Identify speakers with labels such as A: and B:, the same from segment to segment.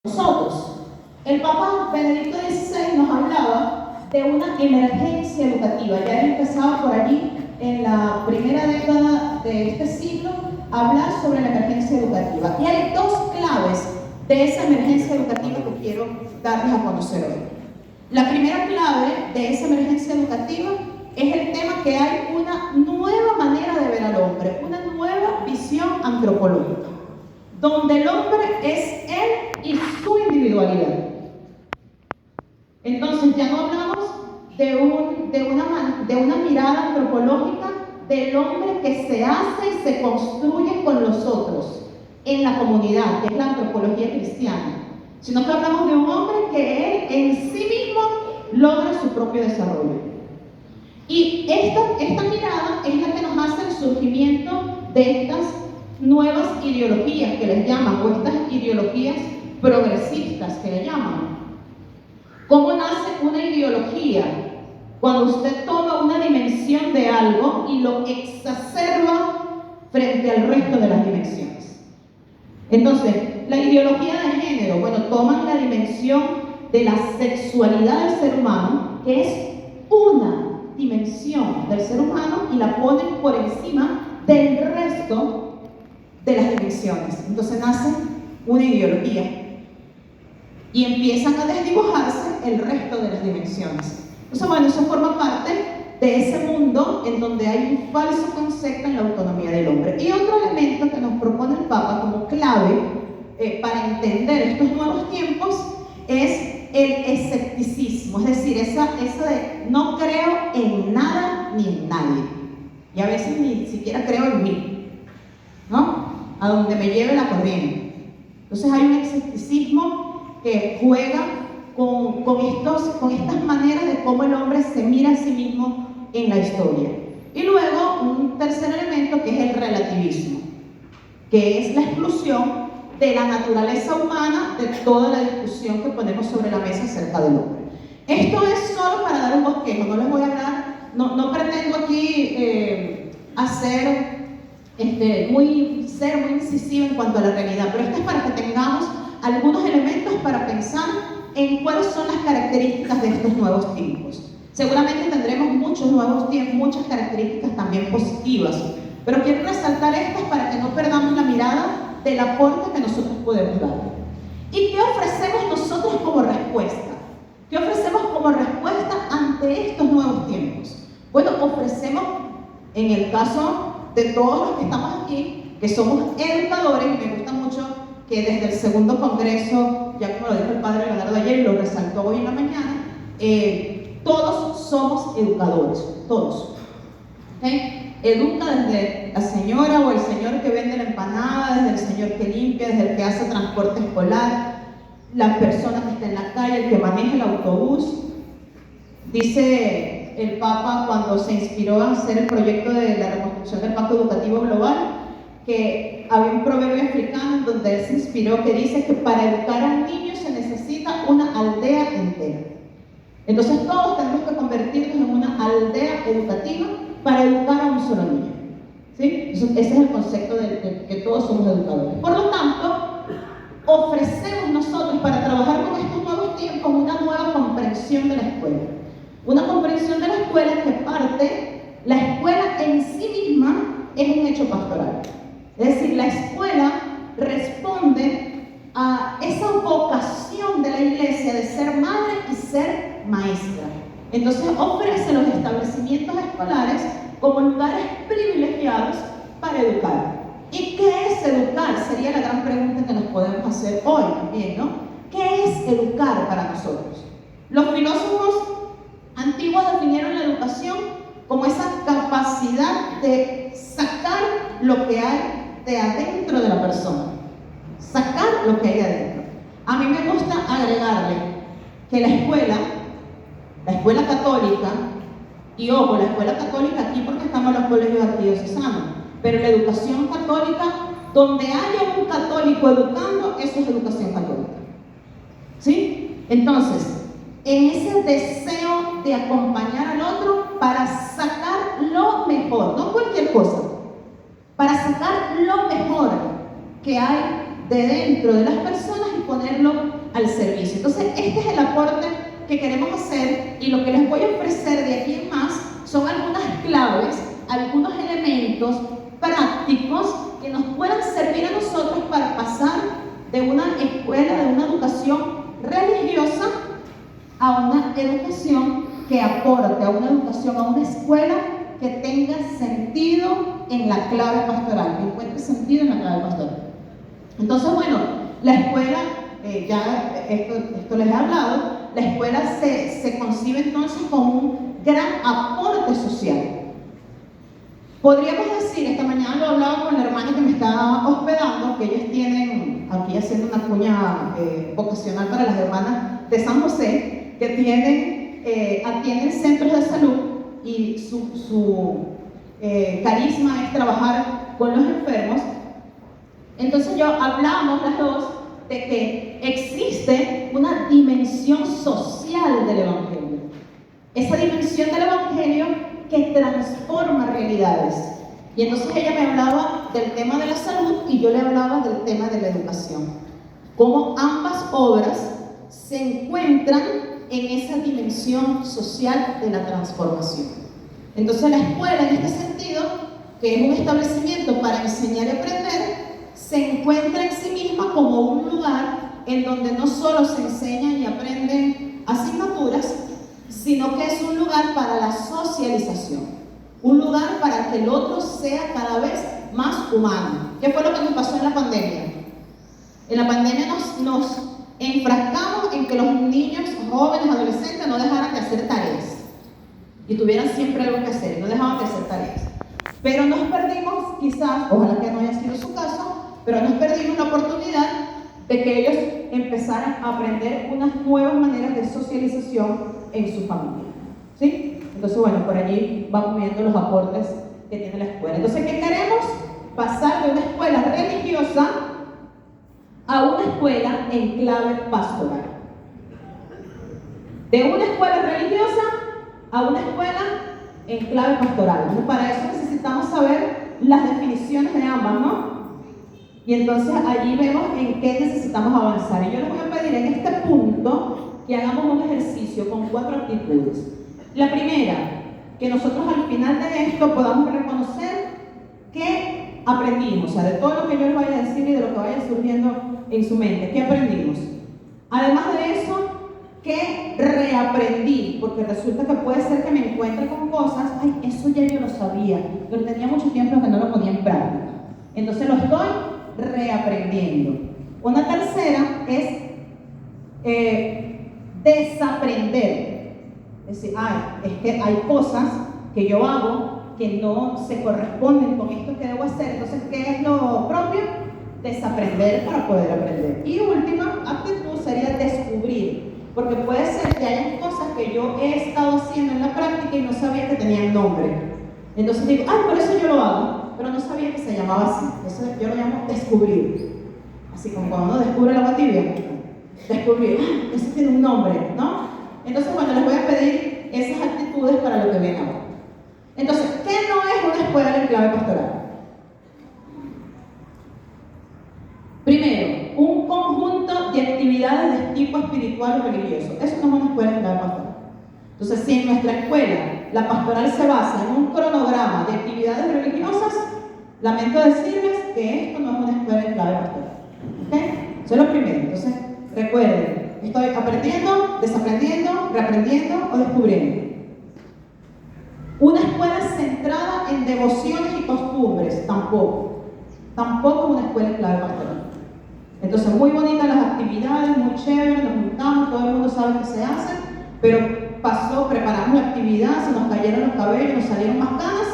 A: nosotros. El Papa Benedicto XVI nos hablaba de una emergencia educativa. Ya él empezaba por allí en la primera década de este siglo a hablar sobre la emergencia educativa. Y hay dos claves de esa emergencia educativa que quiero darles a conocer hoy. La primera clave de esa emergencia educativa es el tema que hay una nueva manera de ver al hombre, una nueva visión antropológica, donde el hombre es él y su individualidad. Entonces ya no hablamos de una mirada antropológica del hombre que se hace y se construye con los otros en la comunidad, que es la antropología cristiana, sino que hablamos de un hombre que él en sí mismo logra su propio desarrollo. Y esta mirada es la que nos hace el surgimiento de estas nuevas ideologías que les llaman, o estas ideologías progresistas que le llaman. ¿Cómo nace una ideología? Cuando usted toma una dimensión de algo y lo exacerba frente al resto de las dimensiones. Entonces, la ideología de género, bueno, toman la dimensión de la sexualidad del ser humano, que es una dimensión del ser humano, y la ponen por encima del resto de las dimensiones. Entonces nace una ideología y empiezan a desdibujarse el resto de las dimensiones. Entonces, bueno, eso forma parte de ese mundo en donde hay un falso concepto en la autonomía del hombre. Y otro elemento que nos propone el Papa como clave para entender estos nuevos tiempos es el escepticismo, es decir, eso de no creo en nada ni en nadie, y a veces ni siquiera creo en mí, ¿no? A donde me lleve la corriente. Entonces hay un escepticismo que juega con estas maneras de cómo el hombre se mira a sí mismo en la historia. Y luego un tercer elemento que es el relativismo, que es la exclusión de la naturaleza humana de toda la discusión que ponemos sobre la mesa acerca del hombre. Esto es solo para dar un bosquejo, no les voy a hablar, no pretendo aquí ser muy incisivo en cuanto a la realidad, pero esto es para que tengamos algunos elementos para pensar en cuáles son las características de estos nuevos tiempos. Seguramente tendremos muchos nuevos tiempos, muchas características también positivas, pero quiero resaltar estas para que no perdamos la mirada del aporte que nosotros podemos dar. ¿Y qué ofrecemos nosotros como respuesta? ¿Qué ofrecemos como respuesta ante estos nuevos tiempos? Bueno, ofrecemos, en el caso de todos los que estamos aquí, que somos educadores, y me gusta mucho que desde el segundo congreso, ya como lo dijo el padre Leonardo ayer y lo resaltó hoy en la mañana, todos somos educadores, todos. ¿Okay? Educa desde la señora o el señor que vende la empanada, desde el señor que limpia, desde el que hace transporte escolar, la persona que está en la calle, el que maneja el autobús. Dice el Papa cuando se inspiró a hacer el proyecto de la reconstrucción del Pacto Educativo Global, que había un proverbio africano en donde él se inspiró que dice que para educar a un niño se necesita una aldea entera. Entonces todos tenemos que convertirnos en una aldea educativa para educar a un solo niño, ¿sí? Ese es el concepto de que todos somos educadores. Por lo tanto, ofrecemos nosotros para trabajar con estos nuevos tiempos una nueva comprensión de la escuela. Una comprensión de la escuela que parte, la escuela en sí misma es un hecho pastoral. Es decir, la escuela responde a esa vocación de la iglesia de ser madre y ser maestra. Entonces ofrece los establecimientos escolares como lugares privilegiados para educar. ¿Y qué es educar? Sería la gran pregunta que nos podemos hacer hoy también, ¿no? ¿Qué es educar para nosotros? Los filósofos antiguos definieron la educación como esa capacidad de sacar lo que hay de adentro de la persona. Sacar lo que hay de adentro. A mí me gusta agregarle que la escuela católica, y ojo, la escuela católica aquí porque estamos en los colegios arquidiocesanos, pero la educación católica, donde haya un católico educando, eso es educación católica. ¿Sí? Entonces, en ese deseo de acompañar al otro para sacar lo mejor, no cualquier cosa, para sacar lo mejor que hay de dentro de las personas y ponerlo al servicio. Entonces, este es el aporte que queremos hacer, y lo que les voy a ofrecer de aquí en más son algunas claves, algunos elementos prácticos que nos puedan servir a nosotros para pasar de una escuela, de una educación religiosa, a una educación que aporte, a una educación, a una escuela que tenga sentido en la clave pastoral, que encuentre sentido en la clave pastoral. Entonces, bueno, la escuela, esto les he hablado, la escuela se concibe entonces como un gran aporte social. Podríamos decir, esta mañana lo hablaba con la hermana que me está hospedando, que ellos tienen, aquí haciendo una cuña vocacional para las hermanas de San José, que atienden centros de salud, y su carisma es trabajar con los enfermos. Entonces hablamos las dos de que existe una dimensión social del Evangelio. Esa dimensión del Evangelio que transforma realidades. Y entonces ella me hablaba del tema de la salud y yo le hablaba del tema de la educación. Cómo ambas obras se encuentran en esa dimensión social de la transformación. Entonces la escuela, en este sentido, que es un establecimiento para enseñar y aprender, se encuentra en sí misma como un lugar en donde no solo se enseñan y aprenden asignaturas, sino que es un lugar para la socialización, un lugar para que el otro sea cada vez más humano. ¿Qué fue lo que nos pasó en la pandemia? En la pandemia nos enfrascamos en que los niños, jóvenes, adolescentes no dejaran de hacer tareas y tuvieran siempre algo que hacer, y no dejaban de hacer tareas. Pero nos perdimos, quizás, ojalá que no haya sido su caso, pero nos perdimos la oportunidad de que ellos empezaran a aprender unas nuevas maneras de socialización en su familia, ¿sí? Entonces, bueno, por allí vamos viendo los aportes que tiene la escuela. Entonces, ¿qué queremos? Pasar de una escuela religiosa a una escuela en clave pastoral. De una escuela religiosa a una escuela en clave pastoral. Entonces, para eso necesitamos saber las definiciones de ambas, ¿no? Y entonces allí vemos en qué necesitamos avanzar. Y yo les voy a pedir en este punto que hagamos un ejercicio con 4 actitudes. La primera, que nosotros al final de esto podamos reconocer qué aprendimos, o sea, de todo lo que yo les vaya a decir y de lo que vaya surgiendo en su mente, ¿qué aprendimos? Además de eso, ¿qué reaprendí? Porque resulta que puede ser que me encuentre con cosas, ay, eso ya yo lo sabía, pero tenía mucho tiempo que no lo ponía en práctica. Entonces lo estoy reaprendiendo. Una tercera es desaprender. Es decir, es que hay cosas que yo hago que no se corresponden con esto que debo hacer. Entonces, ¿qué es lo propio? Desaprender para poder aprender. Y última actitud sería descubrir, porque puede ser que hayan cosas que yo he estado haciendo en la práctica y no sabía que tenían nombre. Entonces digo, por eso yo lo hago, pero no sabía que se llamaba así. Eso yo lo llamo descubrir. Así como cuando uno descubre el agua tibia. Descubrir, eso tiene un nombre, ¿no? Entonces, bueno, les voy a pedir esas actitudes para lo que viene ahora. Entonces, ¿qué no es una escuela en clave pastoral? Primero, un conjunto de actividades de tipo espiritual o religioso. Eso no es una escuela en clave pastoral. Entonces, si en nuestra escuela la pastoral se basa en un cronograma de actividades religiosas, lamento decirles que esto no es una escuela en clave pastoral. ¿Ok? Eso es lo primero. Entonces, recuerden, estoy aprendiendo, desaprendiendo, reaprendiendo o descubriendo. Una escuela centrada en devociones y costumbres, tampoco. Tampoco una escuela en clave pastoral. Entonces, muy bonitas las actividades, muy chévere, nos juntamos, todo el mundo sabe que se hace, pero preparamos la actividad, se nos cayeron los cabellos, nos salieron más canas,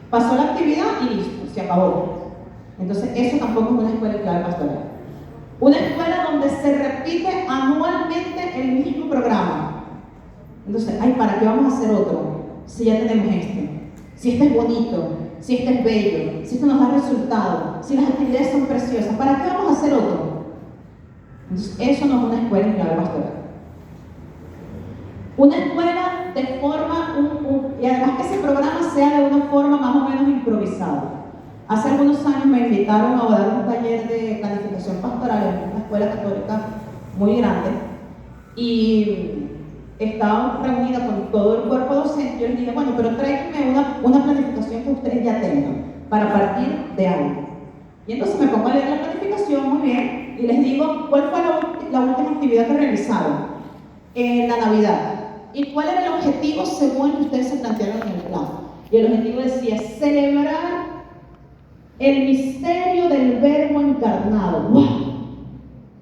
A: pasó la actividad y listo, se acabó. Entonces, eso tampoco es una escuela en clave pastoral. Una escuela donde se repite anualmente el mismo programa. Entonces, ¿para qué vamos a hacer otro? Si ya tenemos este. Si este es bonito, si este es bello, si este nos da resultado, si las actividades son preciosas, ¿para qué vamos a hacer otro? Entonces, eso no es una escuela en clave pastoral. Una escuela de forma, y además que ese programa sea de una forma más o menos improvisada. Hace algunos años me invitaron a dar un taller de planificación pastoral en una escuela católica muy grande, y estaba reunida con todo el cuerpo docente. Yo les dije, bueno, pero tráiganme una planificación que ustedes ya tengan para partir de algo. Y entonces me pongo a leer la planificación, muy bien, y les digo, ¿cuál fue la última actividad que realizaron? La Navidad. ¿Y cuál era el objetivo según el que ustedes se plantearon en el plan? Y el objetivo decía, celebrar el misterio del Verbo encarnado. ¡Wow!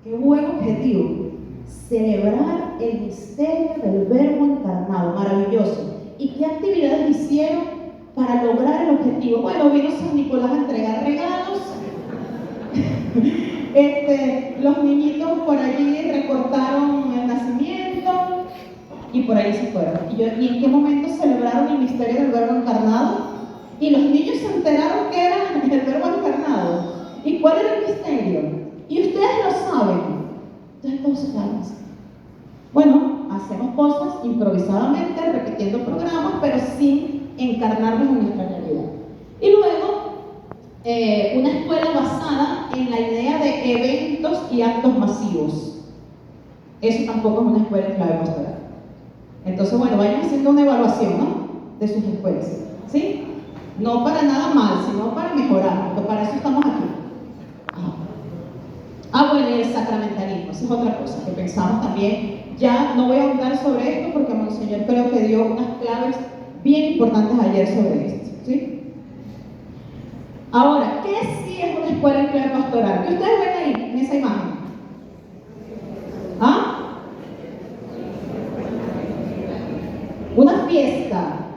A: ¡Qué buen objetivo! Celebrar el misterio del Verbo encarnado. Maravilloso. ¿Y qué actividades hicieron para lograr el objetivo? Bueno, vino San Nicolás a entregar regalos. Los niñitos por allí recortaron el nacimiento y por ahí se fueron. ¿Y en qué momento celebraron el misterio del Verbo encarnado? Y los niños se enteraron que era el Verbo encarnado. ¿Y cuál era el misterio? Y ustedes lo saben. Entonces todos se quedaron así. Bueno, hacemos cosas improvisadamente, repitiendo programas, pero sin encarnarlos en nuestra realidad. Y luego, una escuela basada en la idea de eventos y actos masivos. Eso tampoco es una escuela en clave pastoral. Entonces, bueno, vayan haciendo una evaluación, ¿no?, de sus escuelas, ¿sí? No para nada mal, sino para mejorar, porque para eso estamos aquí. Bueno, y el sacramentalismo, esa es otra cosa que pensamos también. Ya no voy a ahondar sobre esto porque Monseñor creo que dio unas claves bien importantes ayer sobre esto, ¿sí? Ahora, ¿qué sí es una escuela en clave pastoral? ¿Qué ustedes ven ahí, en esa imagen? ¿Ah? Una fiesta,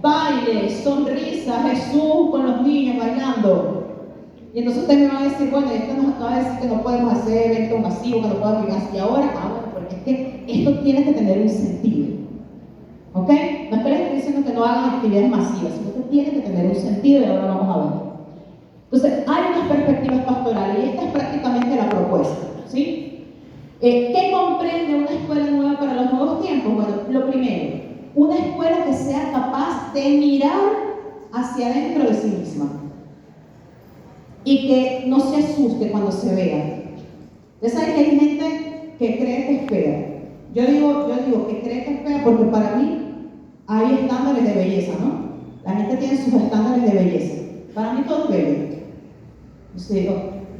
A: baile, sonrisa, Jesús con los niños bailando. Y entonces ustedes me van a decir, bueno, esto nos acaba de decir que no podemos hacer eventos masivos, que no podemos vivir así ahora. Bueno, porque es que esto tiene que tener un sentido. ¿Ok? No es que les estoy diciendo que no hagan actividades masivas, sino que tiene que tener un sentido y ahora vamos a ver. Entonces, hay unas perspectivas pastorales y esta es prácticamente la propuesta, ¿sí? ¿Qué comprende una escuela nueva para los nuevos tiempos? Bueno, lo primero, una escuela que sea capaz de mirar hacia adentro de sí misma y que no se asuste cuando se vea. Ustedes saben que hay gente que cree que es fea. Yo digo que cree que es fea porque para mí hay estándares de belleza, ¿no? La gente tiene sus estándares de belleza. Para mí todo es bello.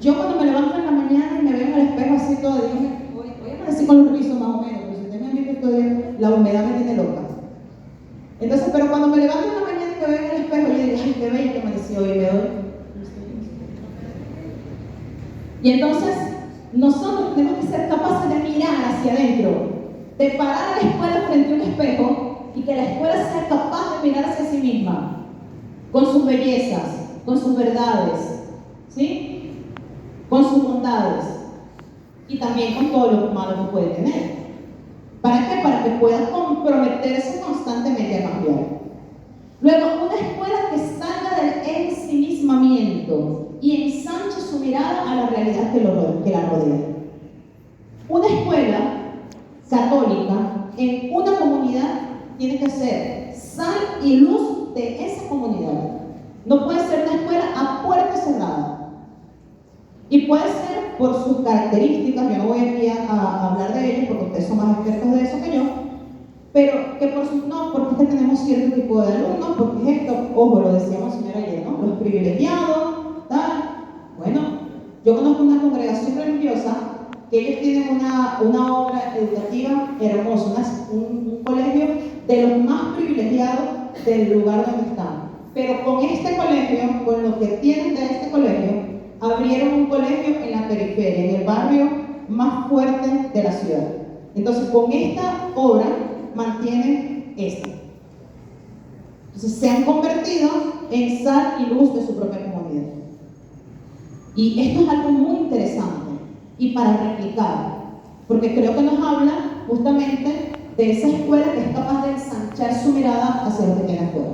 A: Yo cuando me levanto en la mañana y me veo en el espejo así todo, digo, voy a aparecer con los rizos más o menos, pero si ustedes me han visto, la humedad me tiene loca. Entonces, pero cuando me levanto en la mañana y me veo en el espejo, yo digo, ay, qué bello que amaneció hoy, me doy. Y entonces, nosotros tenemos que ser capaces de mirar hacia adentro, de parar a la escuela frente a un espejo y que la escuela sea capaz de mirar hacia sí misma, con sus bellezas, con sus verdades, ¿sí? Con sus bondades y también con todo lo malo que puede tener. ¿Para qué? Para que pueda comprometerse constantemente a cambiar. Luego, una escuela que salga del ensimismamiento y ensanche su mirada a la realidad que la rodea. Una escuela católica en una comunidad tiene que ser sal y luz de esa comunidad. No puede ser una escuela a puerta cerrada. Y puede ser por sus características, yo no voy aquí a hablar de ellas porque ustedes son más expertos de eso que yo, pero que por sus no, porque es que tenemos cierto tipo de alumnos, porque es esto, ojo, lo decíamos señora ayer, ¿no? Los privilegiados, tal. Bueno, yo conozco una congregación religiosa que ellos tienen una obra educativa hermosa, un colegio de los más privilegiados del lugar donde están. Pero con este colegio, con lo que tienen de este colegio, abrieron un colegio en la periferia, en el barrio más fuerte de la ciudad. Entonces, con esta obra mantienen esto. Entonces, se han convertido en sal y luz de su propia comunidad. Y esto es algo muy interesante y para replicar, porque creo que nos habla justamente de esa escuela que es capaz de ensanchar su mirada hacia lo que tiene afuera.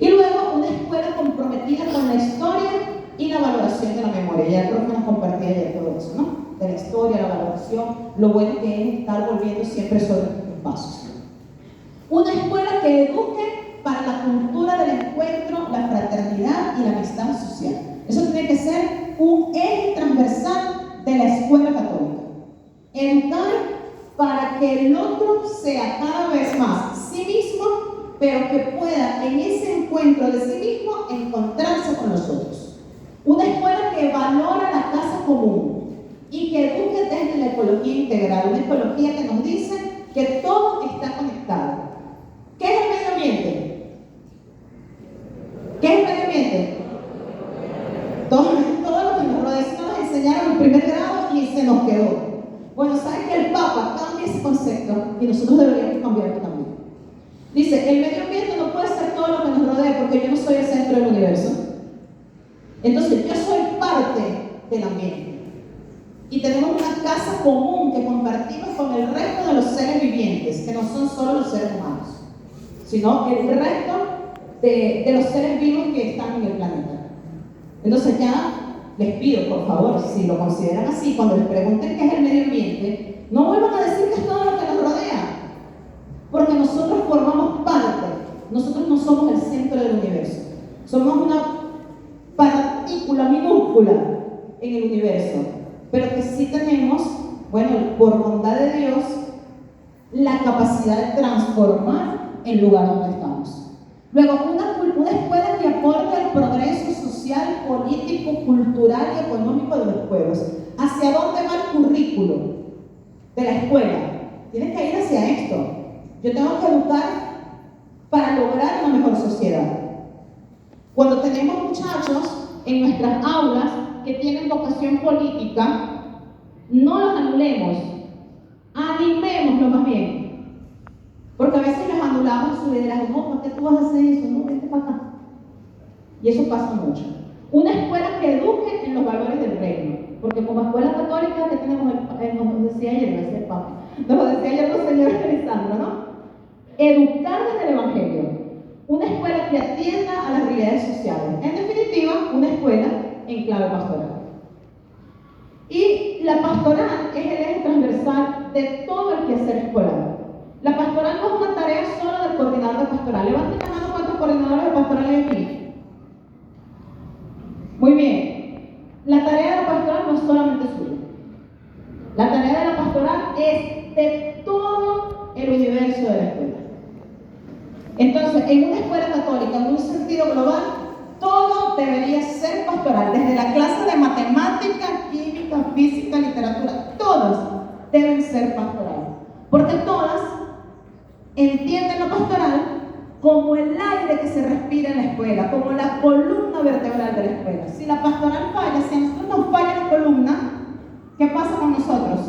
A: Y luego, una escuela comprometida con la historia y la valoración de la memoria. Ya creo que nos compartía ayer todo eso, ¿no? De la historia, la valoración, lo bueno que es estar volviendo siempre sobre nuestros pasos. Una escuela que eduque para la cultura del encuentro, la fraternidad y la amistad social. Eso tiene que ser un eje transversal de la escuela católica. Educar para que el otro sea cada vez más sí mismo, pero que pueda en ese encuentro de sí mismo encontrarse con los otros. Una escuela que valora la casa común y que eduque desde la ecología integral, una ecología que nos dice que todo está conectado. ¿Qué es el medio ambiente? ¿Qué es el medio ambiente? Todo lo que nos rodea, eso nos enseñaron en primer grado y se nos quedó. Bueno, ¿saben que el Papa cambia ese concepto? Y nosotros deberíamos cambiarlo también. Dice, el medio ambiente no puede ser todo lo que nos rodea porque yo no soy el centro del universo. Entonces, yo soy parte del ambiente. Y tenemos una casa común que compartimos con el resto de los seres vivientes, que no son solo los seres humanos, sino el resto de los seres vivos que están en el planeta. Entonces ya les pido, por favor, si lo consideran así, cuando les pregunten qué es el medio ambiente, no vuelvan a decir que es todo lo que nos rodea, porque nosotros formamos parte, nosotros no somos el centro del universo, somos una partícula minúscula en el universo, pero que sí tenemos, bueno, por bondad de Dios, la capacidad de transformar el lugar donde estamos. Luego, una escuela que aporte al progreso social, político, cultural y económico de los pueblos. ¿Hacia dónde va el currículo de la escuela? Tienes que ir hacia esto. Yo tengo que educar para lograr una mejor sociedad. Cuando tenemos muchachos en nuestras aulas que tienen vocación política, no los anulemos, animémoslo más bien. Porque a veces los anulamos en su liderazgo. No, ¿por qué tú vas a hacer eso? No, vente para acá. Y eso pasa mucho. Una escuela que eduque en los valores del reino. Porque como escuela católica, que tenemos, nos decía ayer, no decía el Papa, nos decía ayer el señor Lisandro, ¿no? Educar desde el Evangelio. Una escuela que atienda a las realidades sociales. En definitiva, una escuela en clave pastoral. Y la pastoral es el eje transversal de todo el quehacer escolar. La pastoral no es una tarea solo del coordinador de pastoral. Levanten la mano cuántos coordinadores de pastoral hay aquí. Muy bien. La tarea de la pastoral no es solamente suya. La tarea de la pastoral es de todo el universo de la escuela. Entonces, en una escuela católica, en un sentido global, todo debería ser pastoral. Desde la clase de matemática, química, física, literatura, todas deben ser pastoral. Porque todas entienden lo pastoral como el aire que se respira en la escuela, como la columna vertebral de la escuela. Si la pastoral falla, si a nosotros nos falla la columna, ¿qué pasa con nosotros?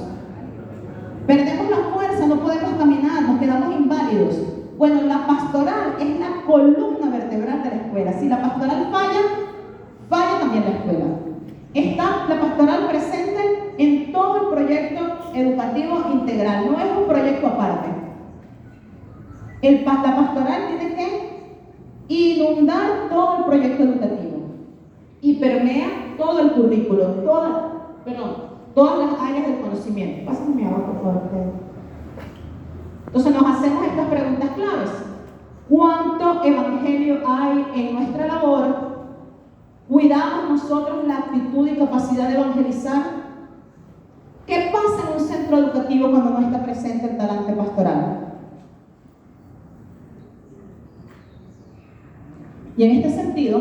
A: Perdemos la fuerza, no podemos caminar, nos quedamos inválidos. Bueno, la pastoral es la columna vertebral de la escuela. Si la pastoral falla, falla también la escuela. Está la pastoral presente en todo el proyecto educativo integral, no es un proyecto aparte. La pastoral tiene que inundar todo el proyecto educativo y permea todo el currículo, todas las áreas del conocimiento. Pásame mi agua, por favor. Entonces nos hacemos estas preguntas claves. ¿Cuánto evangelio hay en nuestra labor? ¿Cuidamos nosotros la actitud y capacidad de evangelizar? ¿Qué pasa en un centro educativo cuando no está presente el talante pastoral? Y en este sentido,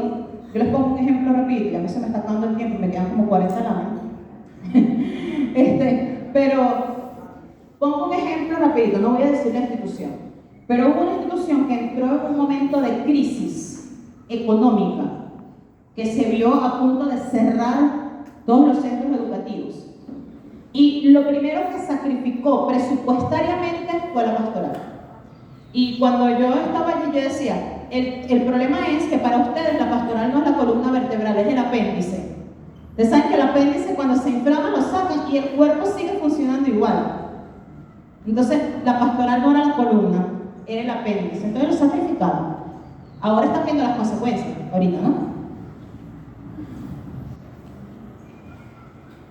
A: yo les pongo un ejemplo rápido, ya a mí se me está acabando el tiempo, me quedan como 40 láminas. Pero pongo un ejemplo rapidito, no voy a decir la institución, pero hubo una institución que entró en un momento de crisis económica, que se vio a punto de cerrar todos los centros educativos. Y lo primero que sacrificó presupuestariamente fue la pastoral. Y cuando yo estaba allí, yo decía, el problema es que para ustedes la pastoral no es la columna vertebral, es el apéndice. Ustedes saben que el apéndice cuando se inflama lo sacan y el cuerpo sigue funcionando igual. Entonces la pastoral no era la columna, era el apéndice. Entonces lo sacrificaron. Ahora están viendo las consecuencias, ahorita, ¿no?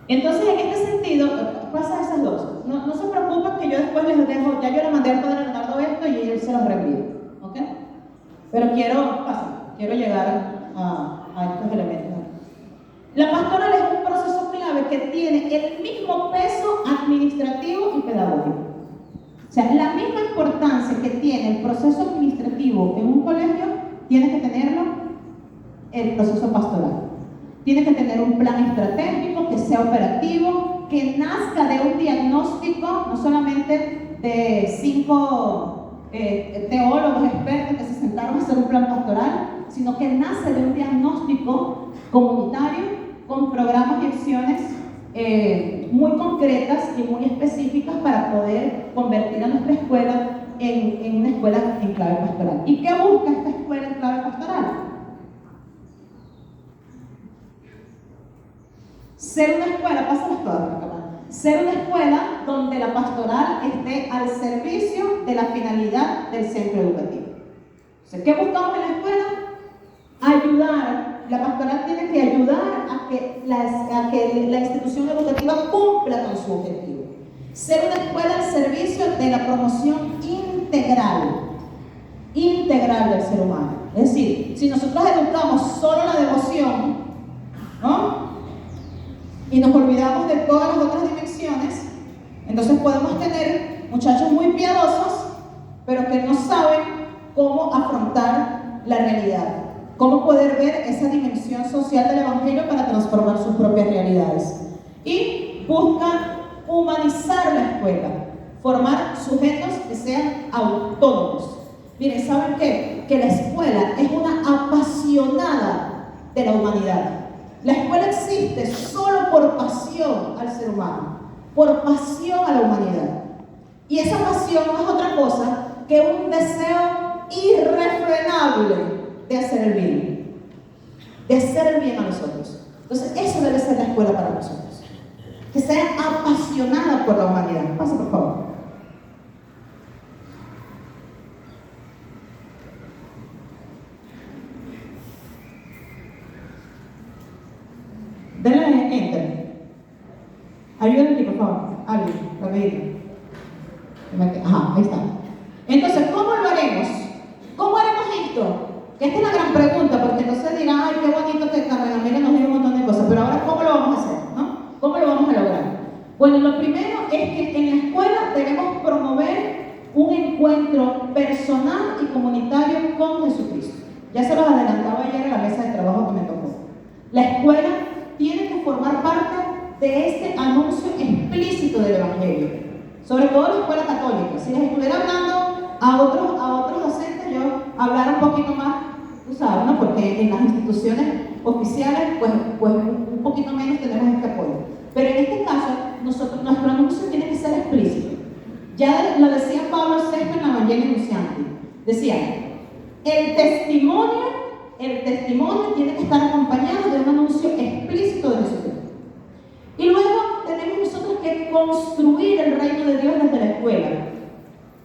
A: Entonces en este sentido, pasa esas dos. No se preocupen que yo después les dejo, ya yo le mandé al padre Leonardo esto y él se los reenvío, ¿ok? Pero quiero llegar a estos elementos. La pastoral es un proceso clave clave que tiene el mismo peso administrativo y pedagógico. O sea, la misma importancia que tiene el proceso administrativo en un colegio, tiene que tenerlo el proceso pastoral. Tiene que tener un plan estratégico que sea operativo, que nazca de un diagnóstico, no solamente de 5 teólogos expertos que se sentaron a hacer un plan pastoral, sino que nace de un diagnóstico comunitario con programas y acciones muy concretas y muy específicas para poder convertir a nuestra escuela en una escuela en clave pastoral. ¿Y qué busca esta escuela en clave pastoral? Ser una escuela, pásalas todas por acá, ser una escuela donde la pastoral esté al servicio de la finalidad del centro educativo. Entonces, ¿qué buscamos en la escuela? Ayudar. La pastoral tiene que ayudar a que la institución educativa cumpla con su objetivo. Ser una escuela al servicio de la promoción integral del ser humano. Es decir, si nosotros educamos solo la devoción, ¿no?, y nos olvidamos de todas las otras dimensiones, entonces podemos tener muchachos muy piadosos, pero que no saben cómo afrontar la realidad, cómo poder ver esa dimensión social del Evangelio para transformar sus propias realidades. Y busca humanizar la escuela, formar sujetos que sean autónomos. Miren, ¿saben qué? Que la escuela es una apasionada de la humanidad. La escuela existe solo por pasión al ser humano, por pasión a la humanidad. Y esa pasión no es otra cosa que un deseo irrefrenable de hacer el bien. De hacer el bien a nosotros. Entonces, eso debe ser la escuela para nosotros. Que sea apasionada por la humanidad. Pase, por favor. Denle enter. Ayúdenme aquí, por favor. Alguien, rapidito. Ajá, ahí está. Entonces, ¿cómo lo haremos? ¿Cómo haremos esto? Esta es la gran pregunta, porque entonces dirán, ay, qué bonito que Carmen Amelia nos diga un montón de cosas, pero ahora, ¿cómo lo vamos a hacer? ¿No? ¿Cómo lo vamos a lograr? Bueno, lo primero es que en la escuela debemos promover un encuentro personal y comunitario con Jesucristo. Ya se los adelantaba ayer en la mesa de trabajo que me tocó. La escuela tiene que formar parte de este anuncio explícito del Evangelio, sobre todo la escuela católica. Si les estuviera hablando a otros docentes, yo hablara un poquito más, tú sabes, ¿no? Porque en las instituciones oficiales, pues un poquito menos tenemos este apoyo. Pero en este caso, nuestro anuncio tiene que ser explícito. Ya lo decía Pablo VI en la Evangelii Nuntiandi. Decía, el testimonio tiene que estar acompañado de un anuncio explícito de Jesucristo. Y luego tenemos nosotros que construir el reino de Dios desde la escuela.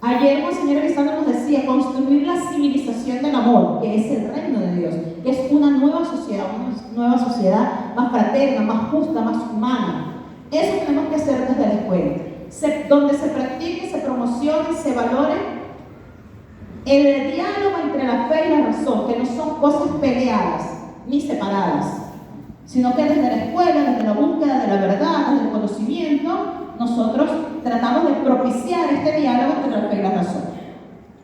A: Ayer el señor Elisandro nos decía, construir la civilización del amor, que es el reino de Dios, que es una nueva sociedad más fraterna, más justa, más humana. Eso tenemos que hacer desde la escuela, donde se practique, se promocione, se valore el diálogo entre la fe y la razón, que no son cosas peleadas ni separadas, sino que desde la escuela, desde la búsqueda de la verdad, desde el conocimiento, nosotros tratamos de propiciar este diálogo entre la fe y la razón.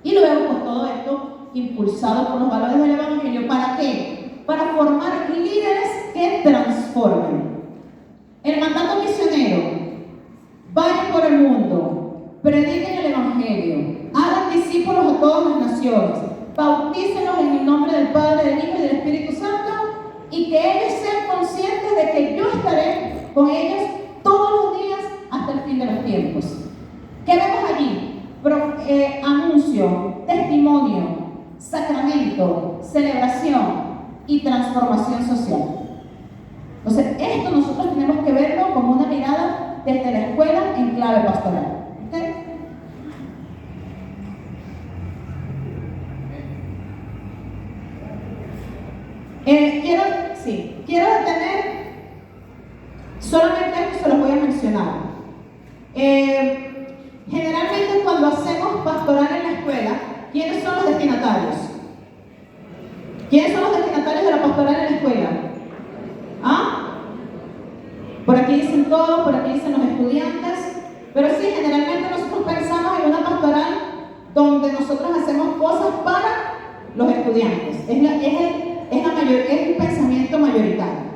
A: Y luego, pues todo esto impulsado por los valores del Evangelio, ¿para qué? Para formar líderes que transformen. El mandato misionero: vayan por el mundo, prediquen el Evangelio, hagan discípulos a todas las naciones, bautícenlos en el nombre del Padre, del Hijo y del Espíritu Santo, y que ellos sean conscientes de que yo estaré con ellos todos los días hasta el fin de los tiempos. ¿Qué vemos allí? Anuncio, testimonio, sacramento, celebración y transformación social. Entonces, esto nosotros tenemos que verlo como una mirada desde la escuela en clave pastoral. ¿Okay? Quiero detener solamente esto, se los voy a mencionar. Generalmente cuando hacemos pastoral en la escuela, ¿quiénes son los destinatarios? ¿Quiénes son los destinatarios de la pastoral en la escuela? ¿Ah? Por aquí dicen todos, por aquí dicen los estudiantes, pero sí, generalmente nosotros pensamos en una pastoral donde nosotros hacemos cosas para los estudiantes. Es el pensamiento mayoritario.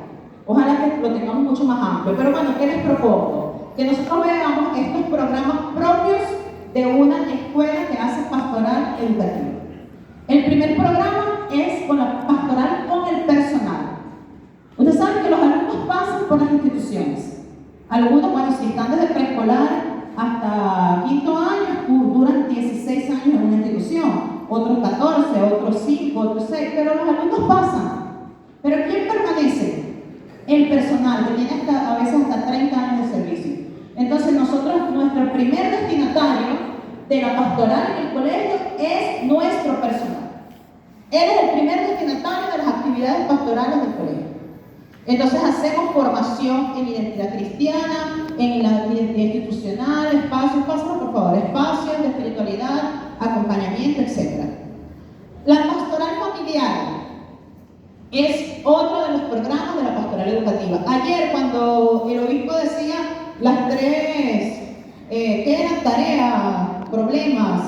A: Ojalá que lo tengamos mucho más amplio. Pero bueno, ¿qué les propongo? Que nosotros veamos estos programas propios de una escuela que hace pastoral educativa. El primer programa es con la pastoral con el personal. Ustedes saben que los alumnos pasan por las instituciones. Algunos, bueno, si están desde preescolar hasta quinto año, duran 16 años en una institución. Otros 14, otros 5, otros 6, pero los alumnos pasan. ¿Pero quién permanece? El personal, que tiene a veces hasta 30 años de servicio. Entonces nosotros, nuestro primer destinatario de la pastoral en el colegio es nuestro personal. Él es el primer destinatario de las actividades pastorales del colegio. Entonces hacemos formación en identidad cristiana, en la identidad institucional, espacios, por favor, espacios de espiritualidad, acompañamiento, etc. La pastoral familiar es otro de los programas de la pastoral educativa. Ayer, cuando el obispo decía las tres, ¿qué eran? Tareas, problemas,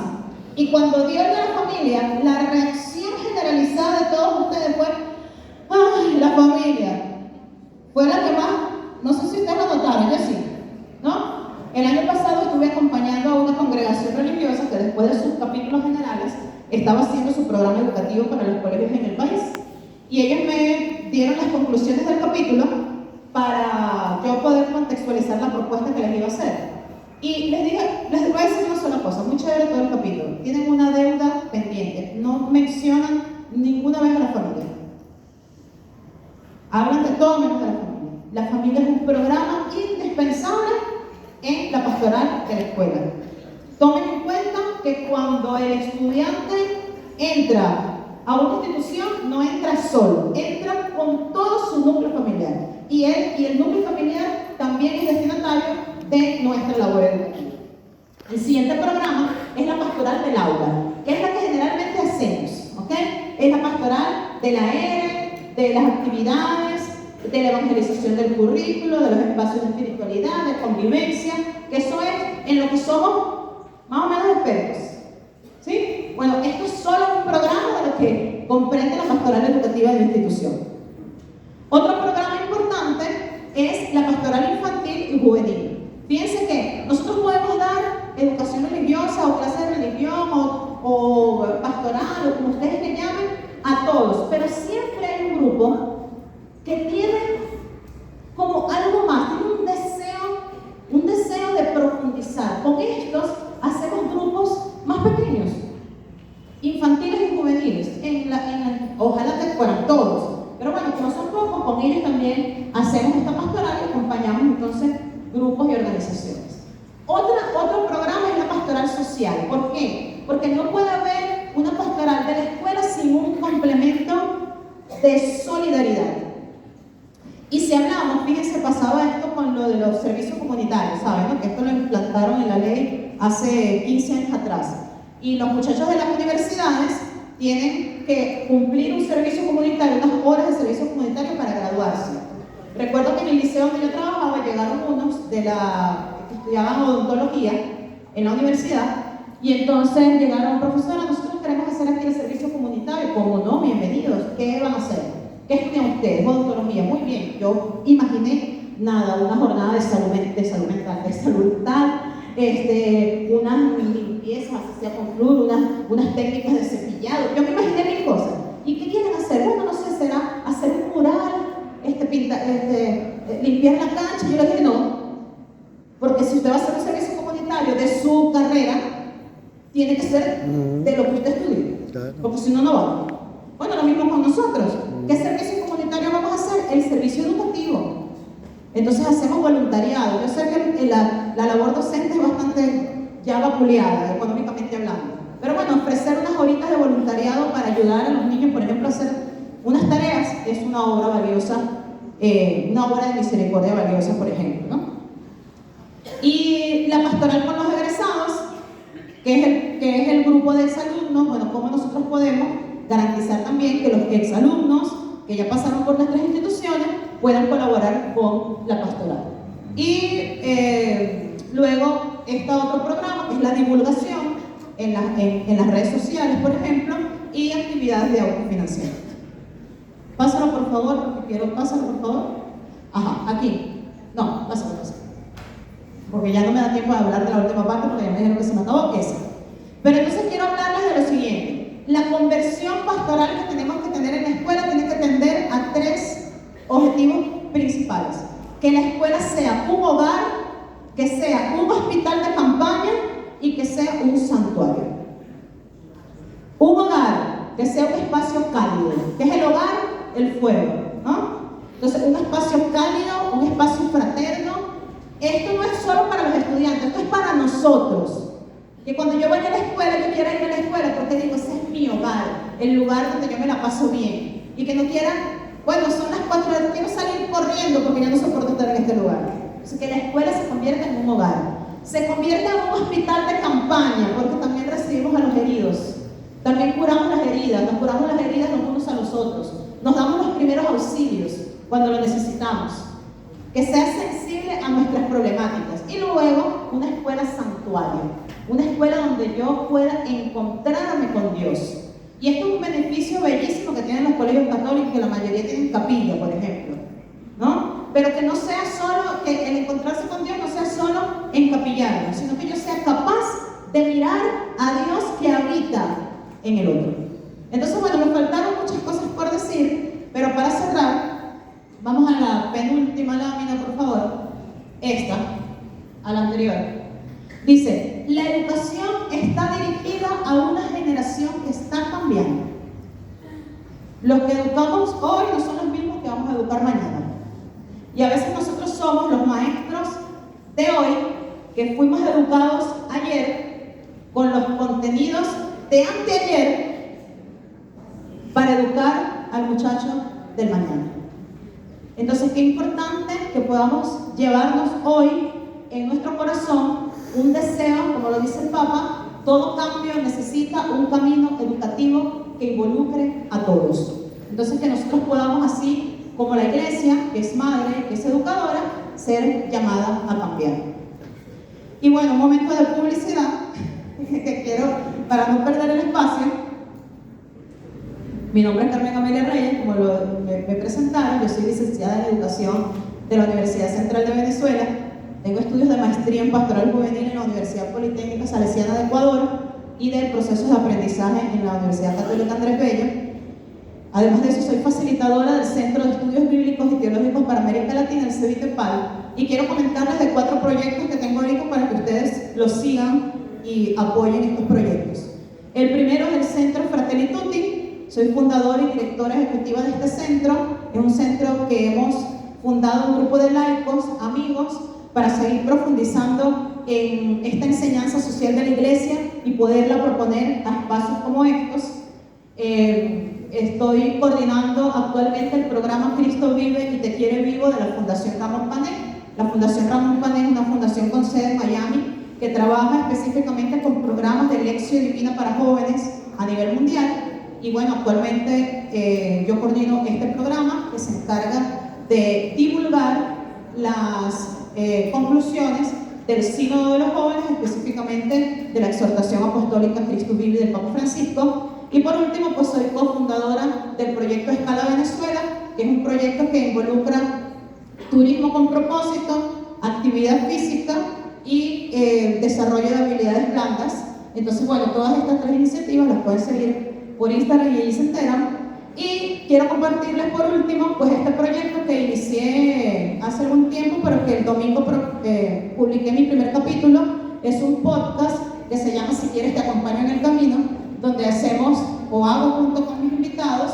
A: y cuando dio el de la familia, la reacción generalizada de todos ustedes fue: ¡ay, la familia! Fue la que más, no sé si ustedes lo notaron, yo sí, ¿no? El año pasado estuve acompañando a una congregación religiosa que después de sus capítulos generales estaba haciendo su programa educativo para los colegios en el país. Y ellos me dieron las conclusiones del capítulo para yo poder contextualizar la propuesta que les iba a hacer. Y les voy a decir una sola cosa, muy chévere todo el capítulo. Tienen una deuda pendiente, no mencionan ninguna vez a la familia. Hablan de todo menos de la familia. La familia es un programa indispensable en la pastoral de la escuela. Tomen en cuenta que cuando el estudiante entra a una institución, no entra solo, entra con todo su núcleo familiar. Y el núcleo familiar también es destinatario de nuestra labor educativa. El siguiente programa es la pastoral del aula, que es la que generalmente hacemos, ¿ok? Es la pastoral de la ERE, de las actividades, de la evangelización del currículo, de los espacios de espiritualidad, de convivencia, que eso es en lo que somos más o menos expertos. ¿Sí? Bueno, esto es solo un programa de lo que comprende la pastoral educativa de la institución. Otro programa importante es la pastoral infantil y juvenil. Fíjense que nosotros podemos dar educación religiosa o clase de religión o pastoral o como ustedes le llamen a todos, pero siempre hay un grupo que tiene como algo más, tiene un deseo de profundizar. Con estos hacemos grupos más pequeños, infantiles y juveniles, ojalá que fueran todos, pero bueno, como son pocos, con ellos también hacemos esta pastoral y acompañamos entonces grupos y organizaciones. Otro programa es la pastoral social. ¿Por qué? Porque no puede haber una pastoral de la escuela sin un complemento de solidaridad. Y si hablamos, fíjense, pasaba esto con lo de los servicios comunitarios, ¿saben? ¿No? Que esto lo implantaron en la ley hace 15 años atrás. Y los muchachos de las universidades tienen que cumplir un servicio comunitario, unas horas de servicio comunitario para graduarse. Recuerdo que en el liceo donde yo trabajaba llegaron unos que estudiaban odontología en la universidad, y entonces llegaron: profesora, nosotros queremos hacer aquí el servicio comunitario. ¿Cómo no? Bienvenidos. ¿Qué van a hacer? ¿Qué estudian ustedes? Odontología. Muy bien. Yo imaginé una jornada de salud mental, unas limpiezas, así sea con flúor, unas técnicas de cepillado. Yo me imaginé mil cosas. ¿Y qué quieren hacer? Bueno, no sé, será hacer un mural, limpiar la cancha. Yo le dije: no, porque si usted va a hacer un servicio comunitario de su carrera, tiene que ser de lo que usted estudie, claro, porque si no, no va. Bueno, lo mismo con nosotros. ¿Qué servicio comunitario vamos a hacer? El servicio educativo. Entonces hacemos voluntariado. Yo sé que la labor docente es bastante ya vapuleada, económicamente hablando. Pero bueno, ofrecer unas horitas de voluntariado para ayudar a los niños, por ejemplo, a hacer unas tareas, es una obra valiosa, una obra de misericordia valiosa, por ejemplo, ¿no? Y la pastoral con los egresados, que es el grupo de exalumnos. Bueno, ¿cómo nosotros podemos garantizar también que los exalumnos que ya pasaron por nuestras instituciones puedan colaborar con la pastoral? Y luego está otro programa que es la divulgación en las redes sociales, por ejemplo, y actividades de autofinanciamiento. Pásalo por favor, porque quiero, pásalo por favor. Ajá, aquí. No, pásalo. Porque ya no me da tiempo de hablar de la última parte porque ya me dijeron que se me acabó esa. Pero entonces quiero hablarles de lo siguiente. La conversión pastoral que tenemos que tener en la escuela tiene que tender a 3 objetivos principales. Que la escuela sea un hogar, que sea un hospital de campaña y que sea un santuario. Un hogar, que sea un espacio cálido. ¿Qué es el hogar? El fuego, ¿no? Entonces, un espacio cálido, un espacio fraterno. Esto no es solo para los estudiantes, esto es para nosotros. Que cuando yo vaya a la escuela, yo quiera ir a la escuela porque digo, ese es mi hogar, el lugar donde yo me la paso bien. Y que no quieran, bueno, son las 4 de la tarde, quiero salir corriendo porque ya no soporto estar en este lugar. Entonces, que la escuela se convierta en un hogar. Se convierta en un hospital de campaña, porque también recibimos a los heridos. También curamos las heridas, nos curamos las heridas los unos a los otros. Nos damos los primeros auxilios cuando lo necesitamos. Que sea sensible a nuestras problemáticas. Y luego, una escuela santuario. Una escuela donde yo pueda encontrarme con Dios. Y esto es un beneficio bellísimo que tienen los colegios católicos, que la mayoría tienen capilla, por ejemplo, ¿no? Pero que no sea solo, que el encontrarse con Dios no sea solo encapillarme, sino que yo sea capaz de mirar a Dios que habita en el otro. Entonces, bueno, nos faltaron muchas cosas por decir, pero para cerrar, vamos a la penúltima lámina, por favor. Esta, a la anterior. Dice, la educación está dirigida a una generación que está cambiando. Los que educamos hoy no son los mismos que vamos a educar mañana. Y a veces nosotros somos los maestros de hoy que fuimos educados ayer con los contenidos de anteayer para educar al muchacho del mañana. Entonces, qué importante que podamos llevarnos hoy en nuestro corazón un deseo, como lo dice el Papa, todo cambio necesita un camino educativo que involucre a todos. Entonces, que nosotros podamos así, como la iglesia, que es madre, que es educadora, ser llamada a cambiar. Y bueno, un momento de publicidad, que quiero, para no perder el espacio. Mi nombre es Carmen Amelia Reyes, como me presentaron, yo soy licenciada en Educación de la Universidad Central de Venezuela, tengo estudios de maestría en Pastoral Juvenil en la Universidad Politécnica Salesiana de Ecuador y de procesos de aprendizaje en la Universidad Católica Andrés Bello. Además de eso, soy facilitadora del Centro de Estudios Bíblicos y Teológicos para América Latina, el CEBITEPAL, y quiero comentarles de 4 proyectos que tengo ahorita para que ustedes los sigan y apoyen estos proyectos. El primero es el Centro Fratelli Tutti. Soy fundadora y directora ejecutiva de este centro. Es un centro que hemos fundado un grupo de laicos, amigos, para seguir profundizando en esta enseñanza social de la iglesia y poderla proponer a espacios como estos. Estoy coordinando actualmente el programa Cristo Vive y Te Quiere Vivo de la Fundación Ramón Pané. La Fundación Ramón Pané es una fundación con sede en Miami que trabaja específicamente con programas de lección divina para jóvenes a nivel mundial. Y bueno, actualmente yo coordino este programa que se encarga de divulgar las conclusiones del Sínodo de los Jóvenes, específicamente de la exhortación apostólica Cristo Vive del Papa Francisco. Y por último, pues soy cofundadora del proyecto Escala Venezuela, que es un proyecto que involucra turismo con propósito, actividad física y desarrollo de habilidades blandas. Entonces, bueno, todas estas 3 iniciativas las pueden seguir por Instagram y allí se enteran. Y quiero compartirles por último pues este proyecto que inicié hace algún tiempo, pero que el domingo publiqué mi primer capítulo. Es un podcast que se llama Si Quieres Te Acompaño en el Camino, donde hacemos o hago junto con mis invitados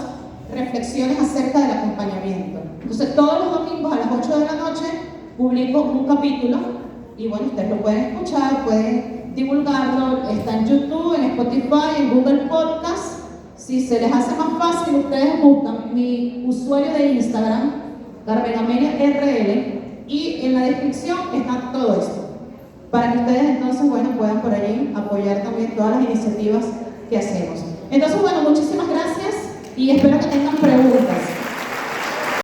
A: reflexiones acerca del acompañamiento. Entonces todos los domingos a las 8 de la noche publico un capítulo y bueno, ustedes lo pueden escuchar, pueden divulgarlo, está en YouTube, en Spotify, en Google Podcast. Si se les hace más fácil, ustedes buscan mi usuario de Instagram, Carmen Amelia RL, y en la descripción está todo esto, para que ustedes entonces, bueno, puedan por allí apoyar también todas las iniciativas que hacemos. Entonces, bueno, muchísimas gracias y espero que tengan preguntas.